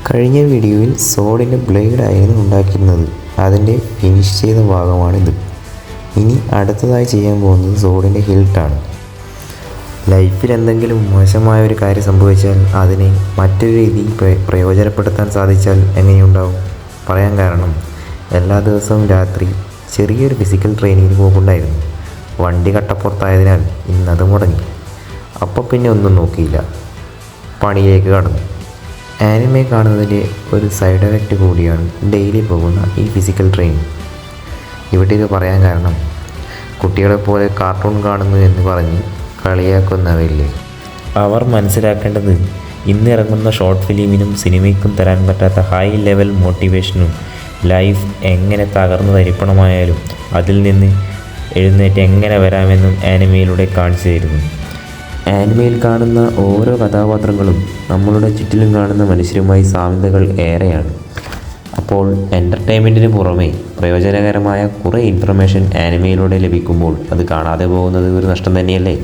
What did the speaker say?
കഴിഞ്ഞ വീഡിയോയിൽ സോഡിൻ്റെ ബ്ലേഡായിരുന്നു ഉണ്ടാക്കിയിരുന്നത്. അതിൻ്റെ ഫിനിഷ് ചെയ്ത ഭാഗമാണിത്. ഇനി അടുത്തതായി ചെയ്യാൻ പോകുന്നത് സോഡിൻ്റെ ഹിൽട്ടാണ്. ലൈഫിൽ എന്തെങ്കിലും മോശമായ ഒരു കാര്യം സംഭവിച്ചാൽ അതിനെ മറ്റൊരു രീതിയിൽ പ്രയോജനപ്പെടുത്താൻ സാധിച്ചാൽ എങ്ങനെയുണ്ടാവും? പറയാൻ കാരണം, എല്ലാ ദിവസവും രാത്രി ചെറിയൊരു ഫിസിക്കൽ ട്രെയിനിങ്ങിന് പോകുന്നുണ്ടായിരുന്നു. വണ്ടി കട്ടപ്പുറത്തായതിനാൽ ഇന്നത് മുടങ്ങി. അപ്പോൾ പിന്നെ ഒന്നും നോക്കിയില്ല, പണിയിലേക്ക് കടന്നു. ആനിമെ കാണുന്നതിൻ്റെ ഒരു സൈഡ് എഫക്റ്റ് കൂടിയാണ് ഡെയിലി പോകുന്ന ഈ ഫിസിക്കൽ ട്രെയിനിങ്. ഇവിടെ ഇത് പറയാൻ കാരണം, കുട്ടികളെപ്പോലെ കാർട്ടൂൺ കാണുന്നു എന്ന് പറഞ്ഞ് കളിയാക്കുന്നവരില്ലേ, അവർ മനസ്സിലാക്കേണ്ടത് ഇന്ന് ഇറങ്ങുന്ന ഷോർട്ട് ഫിലിമിനും സിനിമയ്ക്കും തരാൻ പറ്റാത്ത ഹൈ ലെവൽ മോട്ടിവേഷനും ലൈഫ് എങ്ങനെ തകർന്നു തരിപ്പണമായാലും അതിൽ നിന്ന് എഴുന്നേറ്റ് എങ്ങനെ വരാമെന്നും ആനിമയിലൂടെ കാണിച്ചു തരുന്നു. ആനിമയിൽ കാണുന്ന ഓരോ കഥാപാത്രങ്ങളും നമ്മളുടെ ചുറ്റിലും കാണുന്ന മനുഷ്യരുമായി സാമ്യതകൾ ഏറെയാണ്. അപ്പോൾ എൻ്റർടൈൻമെൻറ്റിന് പുറമേ പ്രയോജനകരമായ കുറേ ഇൻഫർമേഷൻ ആനിമയിലൂടെ ലഭിക്കുമ്പോൾ അത് കാണാതെ പോകുന്നത് ഒരു നഷ്ടം തന്നെയല്ലേ?